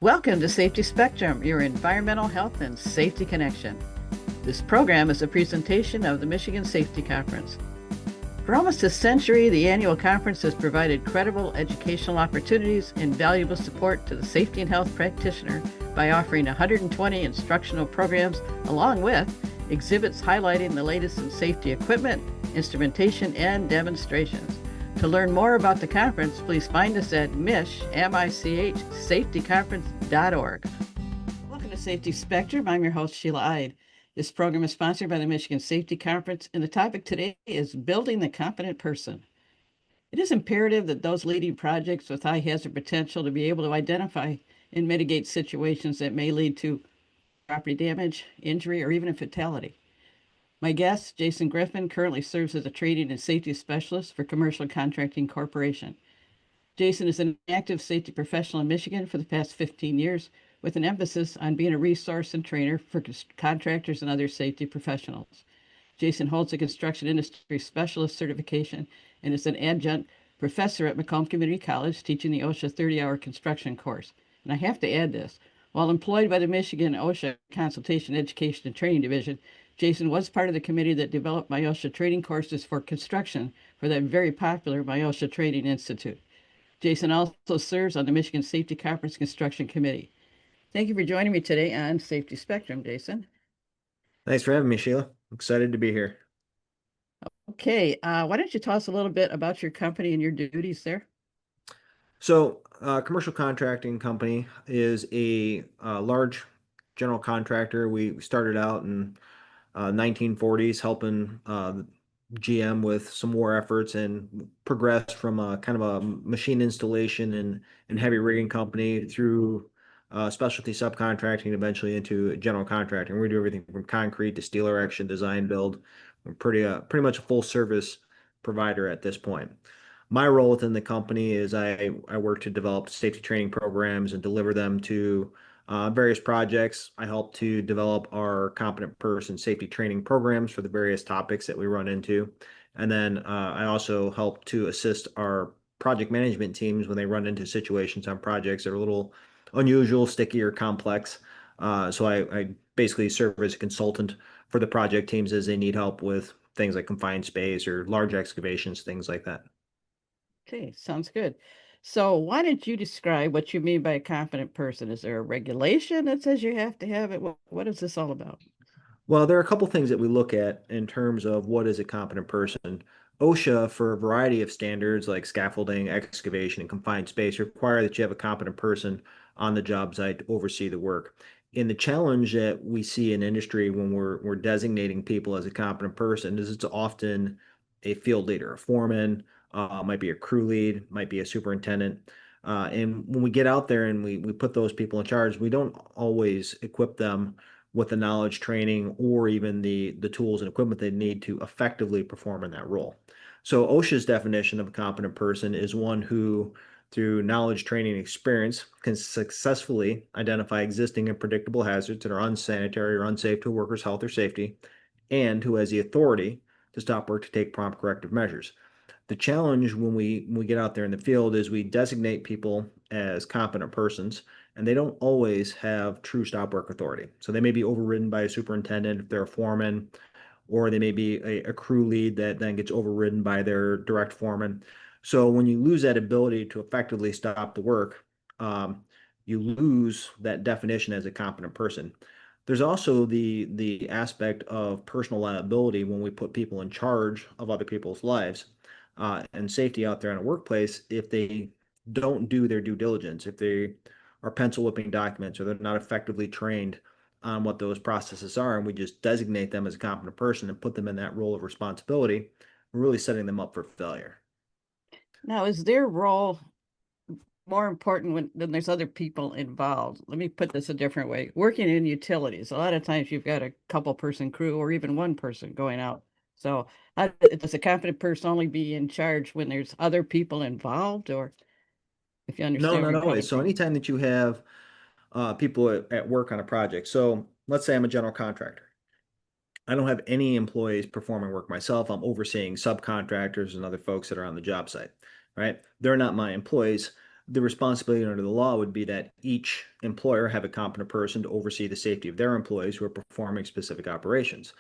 Welcome to Safety Spectrum, your environmental health and safety connection. This program is a presentation of the Michigan Safety Conference. For almost a century, the annual conference has provided credible educational opportunities and valuable support to the safety and health practitioner by offering 120 instructional programs along with exhibits highlighting the latest in safety equipment, instrumentation, and demonstrations. To learn more about the conference, please find us at safetyconference.org. Welcome to Safety Spectrum. I'm your host, Sheila Ide. This program is sponsored by the Michigan Safety Conference, and the topic today is building the competent person. It is imperative that those leading projects with high hazard potential to be able to identify and mitigate situations that may lead to property damage, injury, or even a fatality. My guest, Jason Griffin, currently serves as a training and safety specialist for Commercial Contracting Corporation. Jason is an active safety professional in Michigan for the past 15 years, with an emphasis on being a resource and trainer for contractors and other safety professionals. Jason holds a construction industry specialist certification and is an adjunct professor at Macomb Community College, teaching the OSHA 30-hour construction course. And I have to add this. While employed by the Michigan OSHA Consultation, Education, and Training Division, Jason was part of the committee that developed my OSHA training courses for construction for that very popular my OSHA Training Institute. Jason also serves on the Michigan Safety Conference Construction Committee. Thank you for joining me today on Safety Spectrum, Jason. Thanks for having me, Sheila. I'm excited to be here. Okay, why don't you tell us a little bit about your company and your duties there? So, Commercial Contracting Company is a large general contractor. We started out in 1940s helping GM with some war efforts and progressed from a kind of a machine installation and heavy rigging company through specialty subcontracting, eventually into general contracting. We do everything from concrete to steel erection, design, build. We're pretty much a full service provider at this point. My role within the company is I work to develop safety training programs and deliver them to various projects. I help to develop our competent person safety training programs for the various topics that we run into. And then I also help to assist our project management teams when they run into situations on projects that are a little unusual, sticky, or complex. So I basically serve as a consultant for the project teams as they need help with things like confined space or large excavations, things like that. Okay, sounds good. So why don't you describe what you mean by a competent person? Is there a regulation that says you have to have it? What is this all about? Well, there are a couple things that we look at in terms of what is a competent person. OSHA, for a variety of standards like scaffolding, excavation, and confined space, require that you have a competent person on the job site to oversee the work. And the challenge that we see in industry when we're designating people as a competent person is it's often a field leader, a foreman, might be a crew lead, might be a superintendent. And when we get out there and we put those people in charge, we don't always equip them with the knowledge, training, or even the tools and equipment they need to effectively perform in that role. So OSHA's definition of a competent person is one who, through knowledge, training, and experience, can successfully identify existing and predictable hazards that are unsanitary or unsafe to a worker's health or safety, and who has the authority to stop work to take prompt corrective measures. The challenge when we get out there in the field is we designate people as competent persons, and they don't always have true stop work authority. So they may be overridden by a superintendent if they're a foreman, or they may be a crew lead that then gets overridden by their direct foreman. So when you lose that ability to effectively stop the work, you lose that definition as a competent person. There's also the aspect of personal liability when we put people in charge of other people's lives and safety out there in a workplace if they don't do their due diligence, if they are pencil whipping documents or they're not effectively trained on what those processes are, and we just designate them as a competent person and put them in that role of responsibility, we're really setting them up for failure. Now, is their role more important than there's other people involved? Let me put this a different way. Working in utilities, a lot of times you've got a couple person crew or even one person going out. So does a competent person only be in charge when there's other people involved, or if you No, understand where not I'm coming always. So from? anytime that you have people at work on a project, so let's say I'm a general contractor. I don't have any employees performing work myself. I'm overseeing subcontractors and other folks that are on the job site, right? They're not my employees. the responsibility under the law would be that each employer have a competent person to oversee the safety of their employees who are performing specific operations.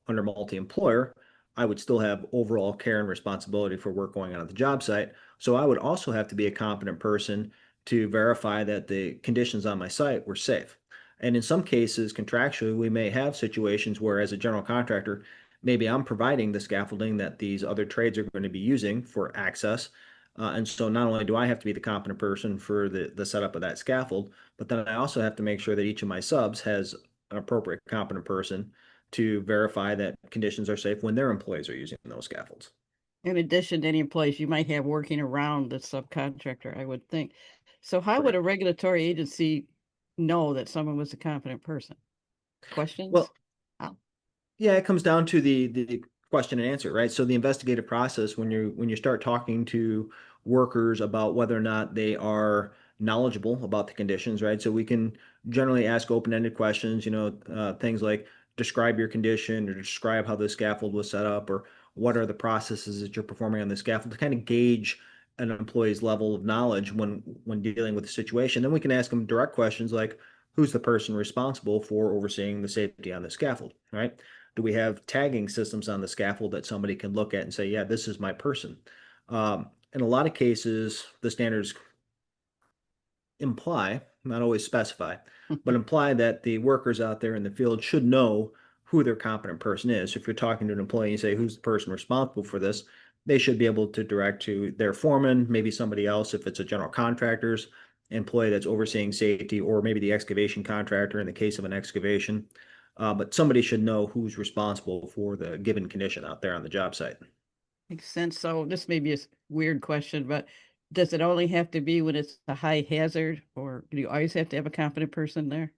Under multi-employer, I would still have overall care and responsibility for work going on at the job site. So I would also have to be a competent person to verify that the conditions on my site were safe. And in some cases, contractually, we may have situations where, as a general contractor, maybe I'm providing the scaffolding that these other trades are going to be using for access. And so not only do I have to be the competent person for the setup of that scaffold, but then I also have to make sure that each of my subs has an appropriate competent person to verify that conditions are safe when their employees are using those scaffolds. In addition to any employees you might have working around the subcontractor, I would think. So how would a Correct. regulatory agency know that someone was a competent person? Questions? Well, How? yeah, it comes down to the question and answer, right? So the investigative process, when you start talking to workers about whether or not they are knowledgeable about the conditions, right? So we can generally ask open-ended questions, things like describe your condition or describe how the scaffold was set up, or what are the processes that you're performing on the scaffold to kind of gauge an employee's level of knowledge when dealing with the situation. Then we can ask them direct questions like, who's the person responsible for overseeing the safety on the scaffold, right? Do we have tagging systems on the scaffold that somebody can look at and say, yeah, this is my person? In a lot of cases, the standards imply, not always specify, but imply that the workers out there in the field should know who their competent person is. If you're talking to an employee and you say, who's the person responsible for this? They should be able to direct to their foreman, maybe somebody else if it's a general contractor's employee that's overseeing safety, or maybe the excavation contractor in the case of an excavation. But somebody should know who's responsible for the given condition out there on the job site. Makes sense. So this may be a weird question, but does it only have to be when it's a high hazard, or do you always have to have a competent person there?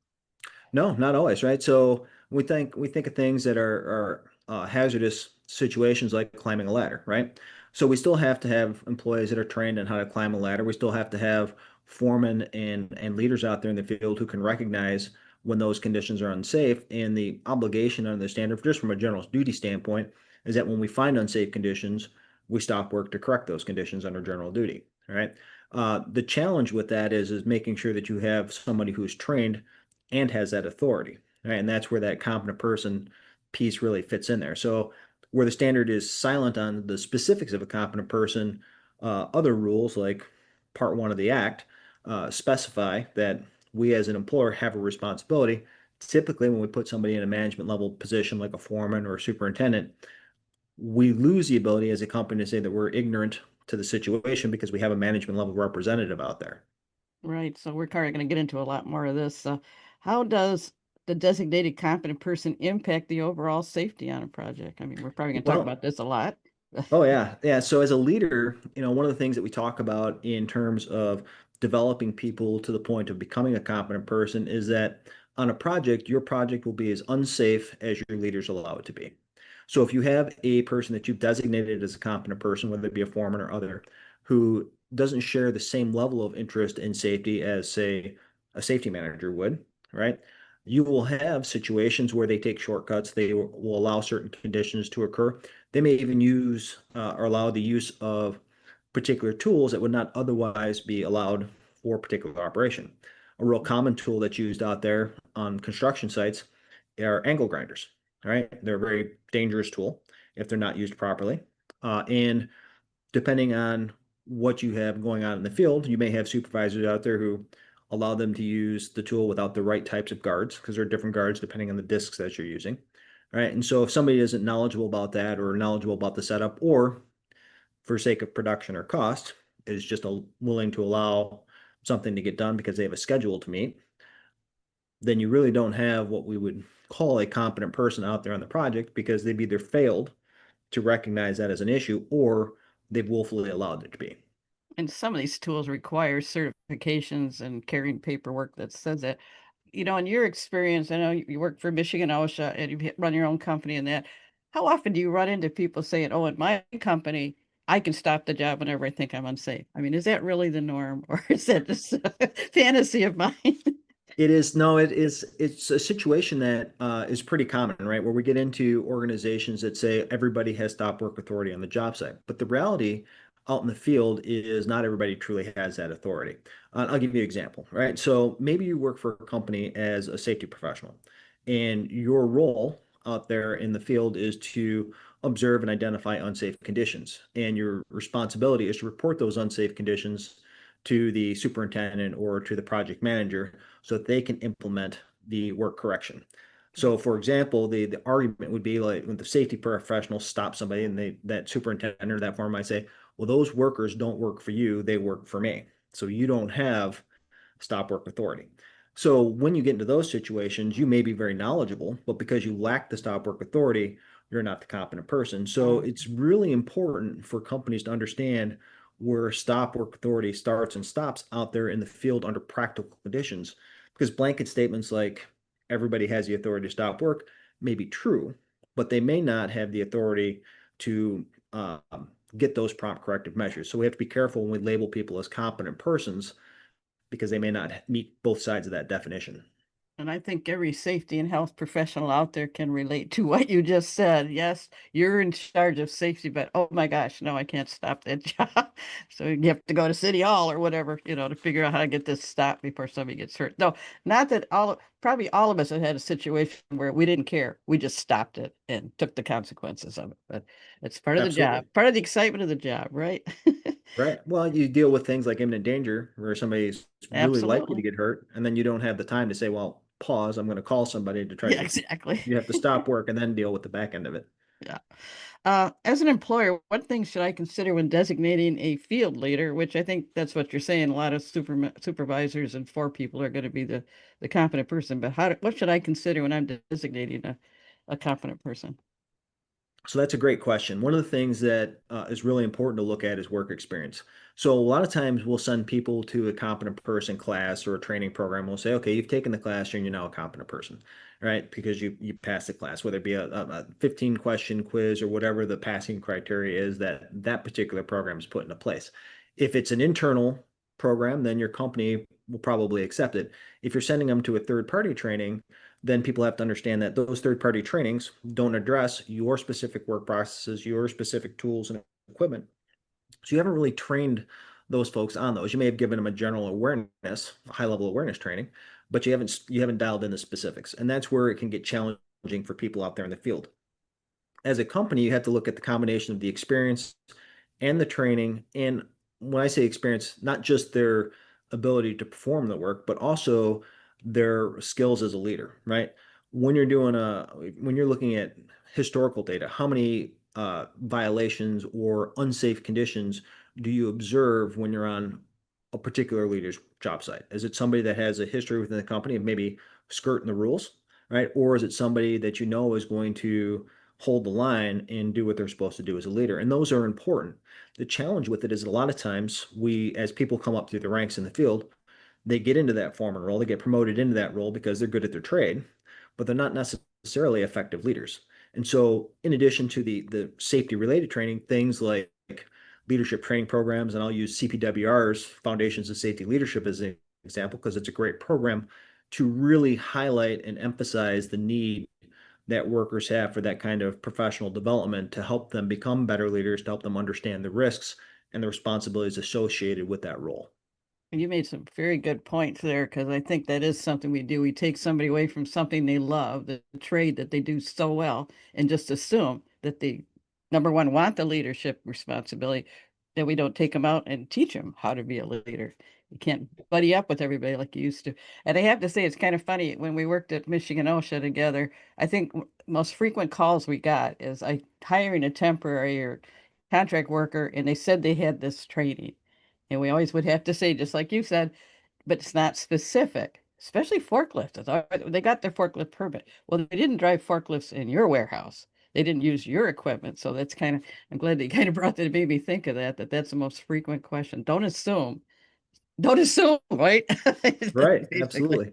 No, not always, right? So we think of things that are hazardous situations like climbing a ladder, right? So we still have to have employees that are trained on how to climb a ladder. We still have to have foremen and leaders out there in the field who can recognize when those conditions are unsafe. And the obligation under the standard, just from a general duty standpoint, is that when we find unsafe conditions, we stop work to correct those conditions under general duty, right? The challenge with that is making sure that you have somebody who's trained and has that authority, right? And that's where that competent person piece really fits in there. So where the standard is silent on the specifics of a competent person, other rules like Part 1 of the Act specify that we as an employer have a responsibility. Typically, when we put somebody in a management level position like a foreman or a superintendent, we lose the ability as a company to say that we're ignorant to the situation because we have a management level representative out there. Right. So we're kind of going to get into a lot more of this. How does the designated competent person impact the overall safety on a project? I mean, we're probably going to talk Well, about this a lot. oh yeah, yeah. So as a leader, one of the things that we talk about in terms of developing people to the point of becoming a competent person is that on a project, your project will be as unsafe as your leaders allow it to be. So if you have a person that you've designated as a competent person, whether it be a foreman or other, who doesn't share the same level of interest in safety as, say, a safety manager would, right? You will have situations where they take shortcuts. They will allow certain conditions to occur. They may even use or allow the use of particular tools that would not otherwise be allowed for a particular operation. A real common tool that's used out there on construction sites are angle grinders. All right, they're a very dangerous tool if they're not used properly. And depending on what you have going on in the field, you may have supervisors out there who allow them to use the tool without the right types of guards because there are different guards depending on the discs that you're using. Right. And so if somebody isn't knowledgeable about that or knowledgeable about the setup, or for sake of production or cost, is just willing to allow something to get done because they have a schedule to meet, then you really don't have what we would call a competent person out there on the project because they've either failed to recognize that as an issue or they've willfully allowed it to be. And some of these tools require certifications and carrying paperwork that says that. In your experience, I know you work for Michigan OSHA and you run your own company and that. How often do you run into people saying, "Oh, at my company, I can stop the job whenever I think I'm unsafe"? I mean, is that really the norm, or is that just a fantasy of mine? It is no, it is. It's a situation that is pretty common, right? Where we get into organizations that say everybody has stop work authority on the job site, but the reality out in the field is not everybody truly has that authority. I'll give you an example, right? So maybe you work for a company as a safety professional, and your role out there in the field is to observe and identify unsafe conditions. And your responsibility is to report those unsafe conditions to the superintendent or to the project manager so that they can implement the work correction. So, for example, the argument would be like when the safety professional stops somebody and that superintendent or that farmer might say, well, those workers don't work for you, they work for me. So you don't have stop work authority. So when you get into those situations, you may be very knowledgeable, but because you lack the stop work authority, you're not the competent person. So Um, it's really important for companies to understand where stop work authority starts and stops out there in the field under practical conditions. Because blanket statements like everybody has the authority to stop work may be true, but they may not have the authority to get those prompt corrective measures. So we have to be careful when we label people as competent persons because they may not meet both sides of that definition. And I think every safety and health professional out there can relate to what you just said. Yes, you're in charge of safety, but oh my gosh, no, I can't stop that job. So you have to go to City Hall or whatever, to figure out how to get this stopped before somebody gets hurt. No, not that probably all of us have had a situation where we didn't care. We just stopped it and took the consequences of it. But it's part of the job, Absolutely. part of the excitement of the job, right? Right. Well, you deal with things like imminent danger where somebody's really likely to Absolutely. get hurt, and then you don't have the time to say, well, pause, I'm going to call somebody to try Yeah, to, exactly. you have to stop work and then deal with the back end of it. Yeah. As an employer, what things should I consider when designating a field leader? Which I think that's what you're saying. A lot of supervisors and forepeople are going to be the competent person. But what should I consider when I'm designating a competent person? So that's a great question. One of the things that is really important to look at is work experience. So a lot of times we'll send people to a competent person class or a training program. We'll say, okay, you've taken the class and you're now a competent person, right? Because you passed the class, whether it be a 15 question quiz or whatever the passing criteria is that that particular program is put into place. If it's an internal program, then your company will probably accept it. If you're sending them to a third party training, then people have to understand that those third party trainings don't address your specific work processes, your specific tools and equipment. So you haven't really trained those folks on those. You may have given them a general awareness, a high level awareness training, but you haven't dialed in the specifics. And that's where it can get challenging for people out there in the field. As a company, you have to look at the combination of the experience and the training. And when I say experience, not just their ability to perform the work, but also their skills as a leader, right? When you're looking at historical data, how many violations or unsafe conditions do you observe when you're on a particular leader's job site? Is it somebody that has a history within the company of maybe skirting the rules, right? Or is it somebody that you know is going to hold the line and do what they're supposed to do as a leader? And those are important. The challenge with it is a lot of times as people come up through the ranks in the field, they get into that foreman role, they get promoted into that role because they're good at their trade, but they're not necessarily effective leaders. And so, in addition to the safety related training, things like leadership training programs, and I'll use CPWR's Foundations of Safety Leadership as an example because it's a great program to really highlight and emphasize the need that workers have for that kind of professional development to help them become better leaders, to help them understand the risks and the responsibilities associated with that role. You made some very good points there because I think that is something we do. We take somebody away from something they love, the trade that they do so well, and just assume that they, number one, want the leadership responsibility, that we don't take them out and teach them how to be a leader. You can't buddy up with everybody like you used to. And I have to say, it's kind of funny when we worked at Michigan OSHA together. I think most frequent calls we got is I hiring a temporary or contract worker, and they said they had this training. And we always would have to say, just like you said, but it's not specific, especially forklifts. They got their forklift permit. Well, they didn't drive forklifts in your warehouse. They didn't use your equipment. So that's I'm glad they kind of brought that, made me think of that, that's the most frequent question. Don't assume, right? Right, Basically. absolutely.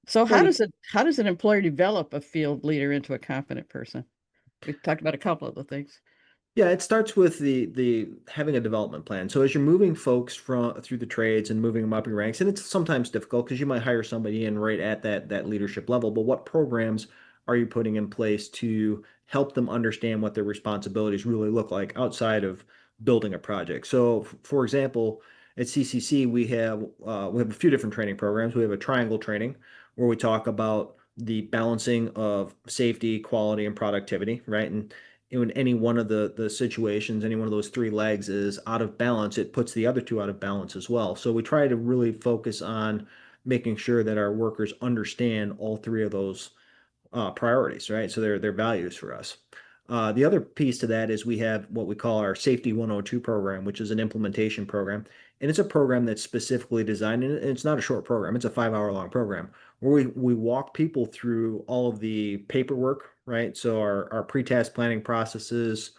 So Well, how does an employer develop a field leader into a confident person? We talked about a couple of the things. yeah, it starts with the having a development plan. So as you're moving folks from through the trades and moving them up your ranks, and it's sometimes difficult because you might hire somebody in right at that leadership level, but what programs are you putting in place to help them understand what their responsibilities really look like outside of building a project. So, for example, at CCC, we have a few different training programs. We have a triangle training where we talk about the balancing of safety, quality, and productivity, right? And in any one of the situations, any one of those three legs is out of balance, it puts the other two out of balance as well. So we try to really focus on making sure that our workers understand all three of those priorities, right? So they're values for us. The other piece to that is we have what we call our Safety 102 program, which is an implementation program. And it's a program that's specifically designed, and it's not a short program, it's a 5 hour long program where we walk people through all of the paperwork, right? So our pre-task planning processes,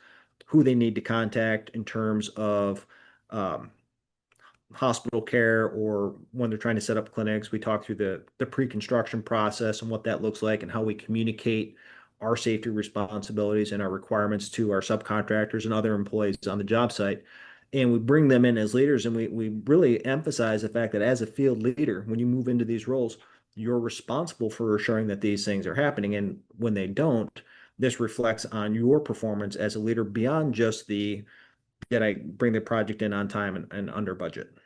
who they need to contact in terms of um, hospital care or when they're trying to set up clinics. We talk through the pre-construction process and what that looks like and how we communicate our safety responsibilities and our requirements to our subcontractors and other employees on the job site. And we bring them in as leaders, and we really emphasize the fact that as a field leader, when you move into these roles, you're responsible for assuring that these things are happening. And when they don't, this reflects on your performance as a leader beyond just the did I bring the project in on time and under budget.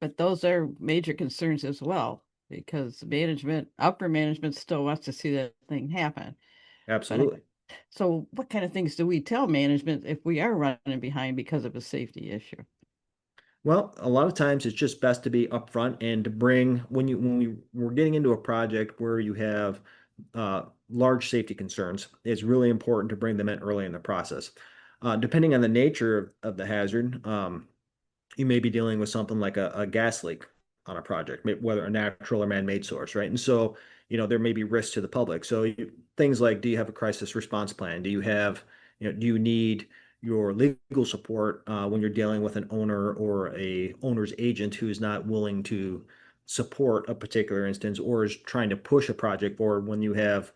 But those are major concerns as well, because management, upper management still wants to see that thing happen. But Absolutely. so what kind of things do we tell management if we are running behind because of a safety issue? Well, a lot of times it's just best to be upfront and to bring we're getting into a project where you have large safety concerns, it's really important to bring them in early in the process. Depending on the nature of the hazard, you may be dealing with something like a gas leak on a project, whether a natural or man-made source, right? And so, there may be risks to the public. So things like, do you have a crisis response plan? Do you have, do you need your legal support when you're dealing with an owner or a owner's agent who's not willing to support a particular instance or is trying to push a project forward when you have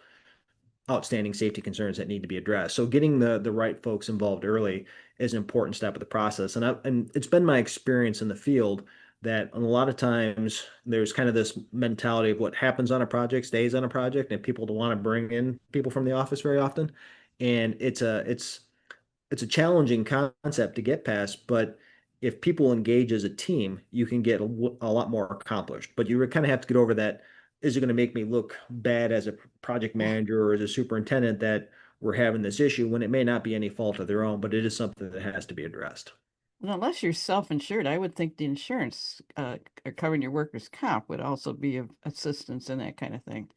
outstanding safety concerns that need to be addressed. So getting the right folks involved early is an important step of the process. And it's been my experience in the field that a lot of times there's kind of this mentality of what happens on a project stays on a project, and people don't want to bring in people from the office very often. And it's a challenging concept to get past, but if people engage as a team, you can get a lot more accomplished. But you kind of have to get over that. Is it going to make me look bad as a project manager or as a superintendent that we're having this issue when it may not be any fault of their own, but it is something that has to be addressed? Well, unless you're self-insured, I would think the insurance covering your workers' comp would also be of assistance in that kind of thing,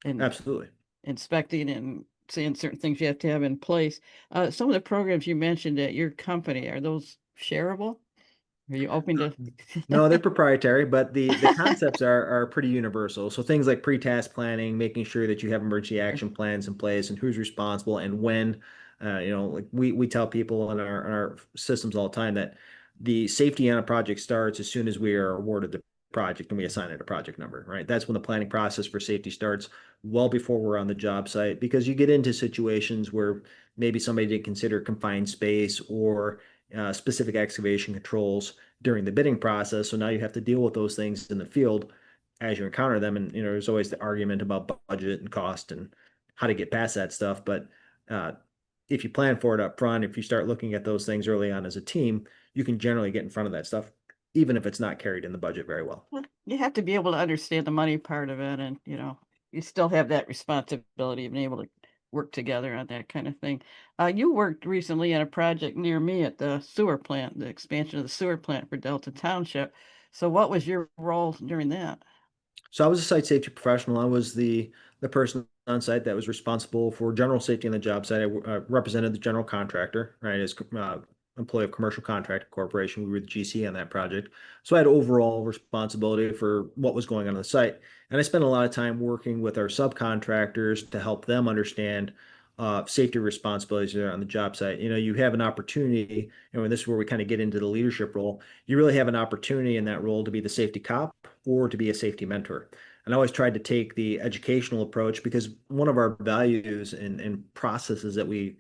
in Absolutely. inspecting and seeing certain things you have to have in place. Some of the programs you mentioned at your company, are those shareable? Are you open to? No, they're proprietary, but the concepts are pretty universal. So things like pre-task planning, making sure that you have emergency action plans in place and who's responsible and when. Like we tell people in our systems all the time that the safety on a project starts as soon as we are awarded the project and we assign it a project number, right? That's when the planning process for safety starts, well before we're on the job site, because you get into situations where maybe somebody didn't consider confined space or specific excavation controls during the bidding process. So now you have to deal with those things in the field as you encounter them. And there's always the argument about budget and cost and how to get past that stuff. But uh, if you plan for it up front, if you start looking at those things early on as a team, you can generally get in front of that stuff, even if it's not carried in the budget very well. Well, you have to be able to understand the money part of it, and you still have that responsibility of being able to work together on that kind of thing. You worked recently on a project near me at the sewer plant, the expansion of the sewer plant for Delta Township. So, what was your role during that? So I was a site safety professional. I was the person on site that was responsible for general safety on the job site. I represented the general contractor, right, as employee of Commercial Contractor Corporation. We were the GC on that project. So I had overall responsibility for what was going on the site. And I spent a lot of time working with our subcontractors to help them understand safety responsibilities there on the job site. You have an opportunity, and this is where we kind of get into the leadership role. You really have an opportunity in that role to be the safety cop or to be a safety mentor. And I always tried to take the educational approach because one of our values and processes that we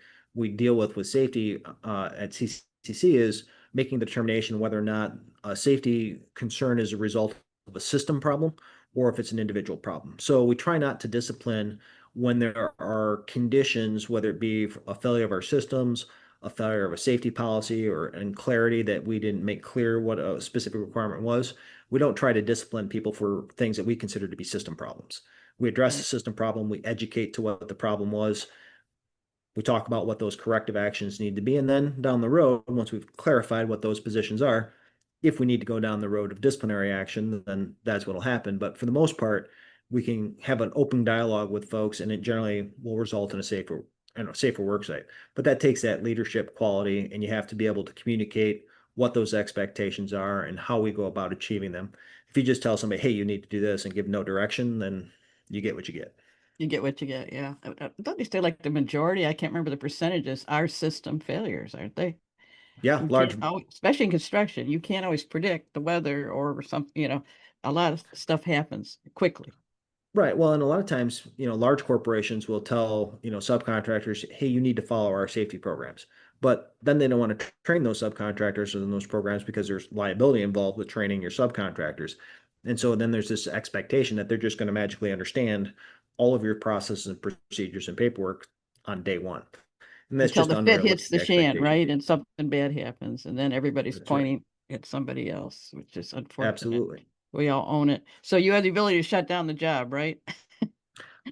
deal with safety at CCC is making the determination whether or not a safety concern is a result of a system problem or if it's an individual problem. So we try not to discipline when there are conditions, whether it be a failure of our systems, a failure of a safety policy or in clarity that we didn't make clear what a specific requirement was, we don't try to discipline people for things that we consider to be system problems. We address the Right. system problem, we educate to what the problem was, we talk about what those corrective actions need to be, and then down the road, once we've clarified what those positions are, if we need to go down the road of disciplinary action, then that's what'll happen. But for the most part, we can have an open dialogue with folks, and it generally will result in a safer work site. But that takes that leadership quality, and you have to be able to communicate what those expectations are and how we go about achieving them. If you just tell somebody, "Hey, you need to do this," and give no direction, then you get what you get. You get what you get. Yeah. Don't you say like the majority? I can't remember the percentages are system failures, aren't they? Yeah, You large. can't always, especially in construction, you can't always predict the weather or something, a lot of stuff happens quickly. Right. Well, and a lot of times, large corporations will tell, subcontractors, hey, you need to follow our safety programs. But then they don't want to train those subcontractors in those programs because there's liability involved with training your subcontractors. And so then there's this expectation that they're just going to magically understand all of your processes and procedures and paperwork on day one. And that's Until just the fit hits unrealistic the shan, expectation. right? And something bad happens, and then everybody's That's right. pointing at somebody else, which is unfortunate. Absolutely. We all own it. So you have the ability to shut down the job, right?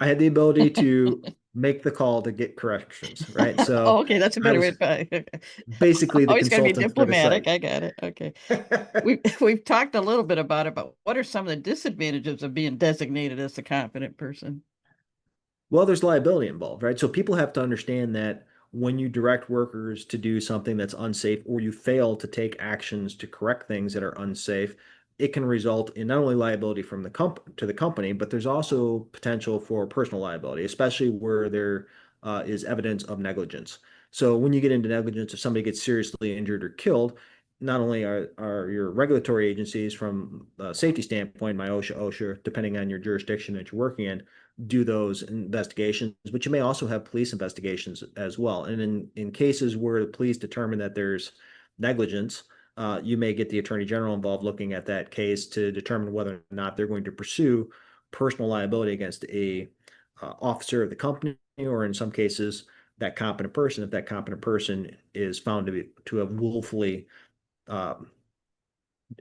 I had the ability to make the call to get corrections, right? Oh, So okay, that's a I better way was to put it. basically the Always got to be consultant for the diplomatic. site. I got it. Okay. We've talked a little bit about it, but what are some of the disadvantages of being designated as a competent person? Well, there's liability involved, right? So people have to understand that when you direct workers to do something that's unsafe or you fail to take actions to correct things that are unsafe, it can result in not only liability from the to the company, but there's also potential for personal liability, especially where there is evidence of negligence. So when you get into negligence, if somebody gets seriously injured or killed, not only are your regulatory agencies from a safety standpoint, my OSHA, depending on your jurisdiction that you're working in, do those investigations, but you may also have police investigations as well. And in cases where the police determine that there's negligence, you may get the attorney general involved looking at that case to determine whether or not they're going to pursue personal liability against a officer of the company, or in some cases, that competent person, if that competent person is found to have willfully um,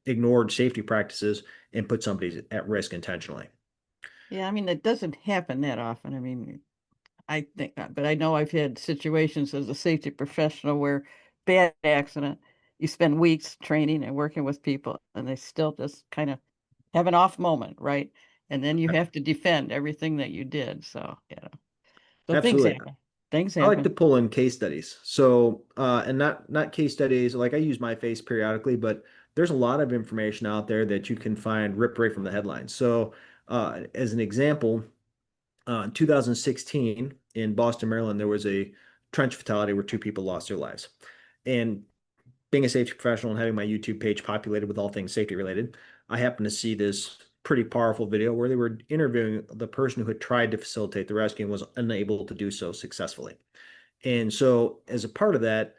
ignored safety practices and put somebody at risk intentionally. Yeah, I mean, it doesn't happen that often. I mean, I think, but I know I've had situations as a safety professional where bad accident, you spend weeks training and working with people, and they still just kind of have an off moment, right? And then you have to defend everything that you did. So, so things Absolutely. happen. Things I like to happen. pull in case studies. So, and not case studies like I use my face periodically, but there's a lot of information out there that you can find ripped right from the headlines. So, as an example, in 2016 in Boston, Maryland, there was a trench fatality where two people lost their lives. And being a safety professional and having my YouTube page populated with all things safety related, I happened to see this pretty powerful video where they were interviewing the person who had tried to facilitate the rescue and was unable to do so successfully. And so, as a part of that,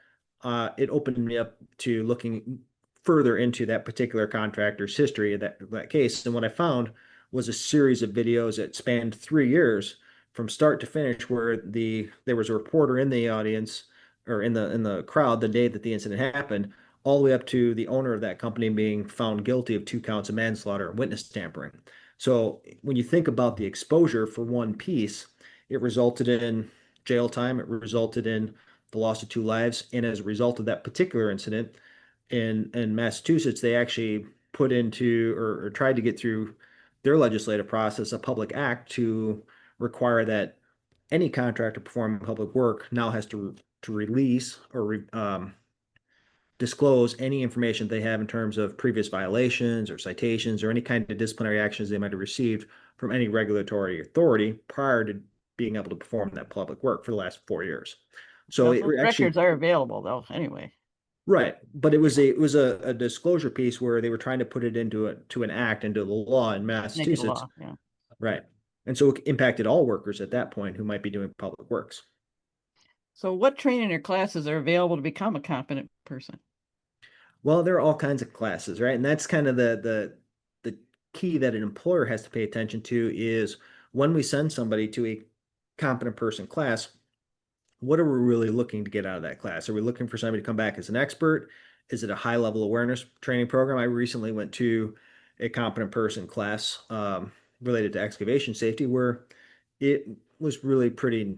it opened me up to looking further into that particular contractor's history of that case. And what I found was a series of videos that spanned 3 years from start to finish, where there was a reporter in the audience or in the crowd the day that the incident happened, all the way up to the owner of that company being found guilty of 2 counts of manslaughter and witness tampering. So when you think about the exposure for one piece, it resulted in jail time. It resulted in the loss of 2 lives. And as a result of that particular incident in Massachusetts, they actually put into or tried to get through their legislative process a public act to require that any contractor performing public work now has to release or disclose any information they have in terms of previous violations or citations or any kind of disciplinary actions they might have received from any regulatory authority prior to being able to perform that public work for the last 4 years. So Well, it those actually, records are available though, anyway. right, but it was Yeah, a disclosure piece where they were trying to put it into an act, into the law in make it a Massachusetts, law. Yeah. right? And so it impacted all workers at that point who might be doing public works. So, what training or classes are available to become a competent person? Well, there are all kinds of classes, right? And that's kind of the key that an employer has to pay attention to is when we send somebody to a competent person class, what are we really looking to get out of that class? Are we looking for somebody to come back as an expert? Is it a high level awareness training program? I recently went to a competent person class related to excavation safety where it was really pretty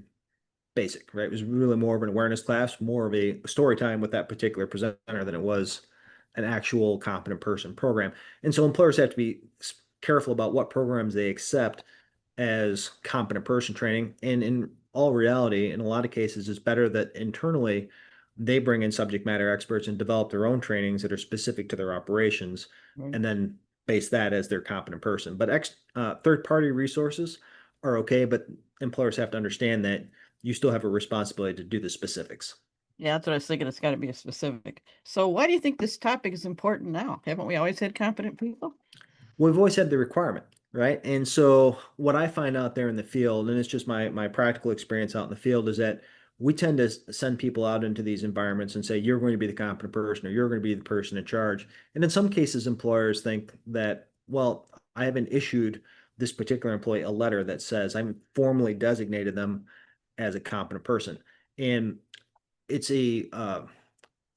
basic, right? It was really more of an awareness class, more of a story time with that particular presenter than it was an actual competent person program. And so employers have to be careful about what programs they accept as competent person training. And in all reality, in a lot of cases, it's better that internally they bring in subject matter experts and develop their own trainings that are specific to their operations Right. and then base that as their competent person. But third party resources are okay, but employers have to understand that you still have a responsibility to do the specifics. Yeah, that's what I was thinking. It's got to be a specific. So why do you think this topic is important now? Haven't we always had competent people? Well, we've always had the requirement, right? And so what I find out there in the field, and it's just my practical experience out in the field, is that we tend to send people out into these environments and say, you're going to be the competent person or you're going to be the person in charge. And in some cases, employers think that, well, I haven't issued this particular employee a letter that says I'm formally designated them as a competent person. And it's an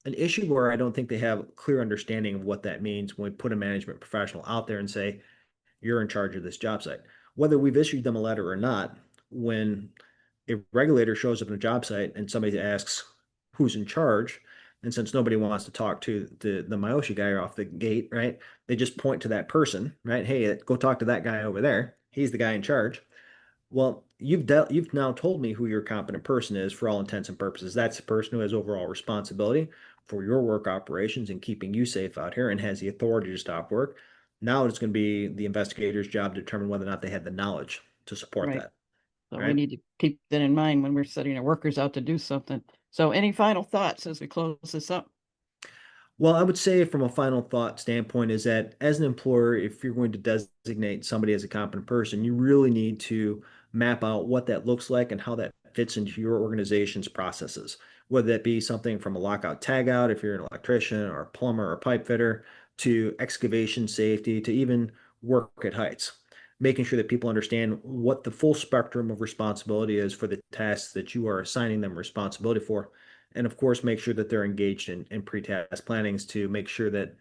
issue where I don't think they have a clear understanding of what that means when we put a management professional out there and say, you're in charge of this job site. Whether we've issued them a letter or not, when a regulator shows up in a job site and somebody asks who's in charge, and since nobody wants to talk to the Myoshi guy off the gate, right? They just point to that person, right? Hey, go talk to that guy over there. He's the guy in charge. Well, you've now told me who your competent person is for all intents and purposes. That's the person who has overall responsibility for your work operations and keeping you safe out here and has the authority to stop work. Now it's going to be the investigator's job to determine whether or not they had the knowledge to support Right. that, So we right? need to keep that in mind when we're setting our workers out to do something. So any final thoughts as we close this up? Well, I would say from a final thought standpoint is that as an employer, if you're going to designate somebody as a competent person, you really need to map out what that looks like and how that fits into your organization's processes, whether that be something from a lockout tagout, if you're an electrician or a plumber or a pipe fitter, to excavation safety, to even work at heights, making sure that people understand what the full spectrum of responsibility is for the tasks that you are assigning them responsibility for, and of course make sure that they're engaged in pre-task plannings to make sure that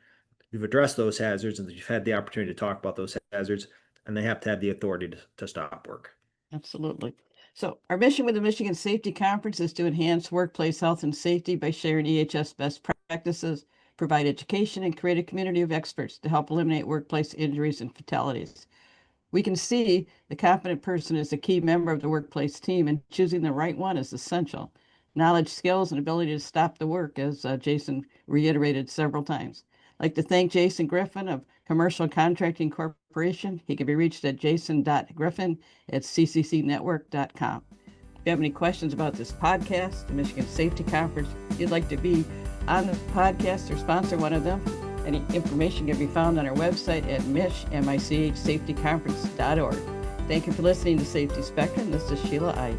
you've addressed those hazards and that you've had the opportunity to talk about those hazards, and they have to have the authority to stop work. Absolutely. So our mission with the Michigan Safety Conference is to enhance workplace health and safety by sharing EHS best practices, provide education, and create a community of experts to help eliminate workplace injuries and fatalities. We can see the competent person is a key member of the workplace team, and choosing the right one is essential. Knowledge, skills, and ability to stop the work, as Jason reiterated several times. I'd like to thank Jason Griffin of Commercial Contracting Corporation. He can be reached at jason.griffin@cccnetwork.com. If you have any questions about this podcast, the Michigan Safety Conference, if you'd like to be on the podcast or sponsor one of them, any information can be found on our website at michsafetyconference.org. Thank you for listening to Safety Spectrum. This is Sheila Ide.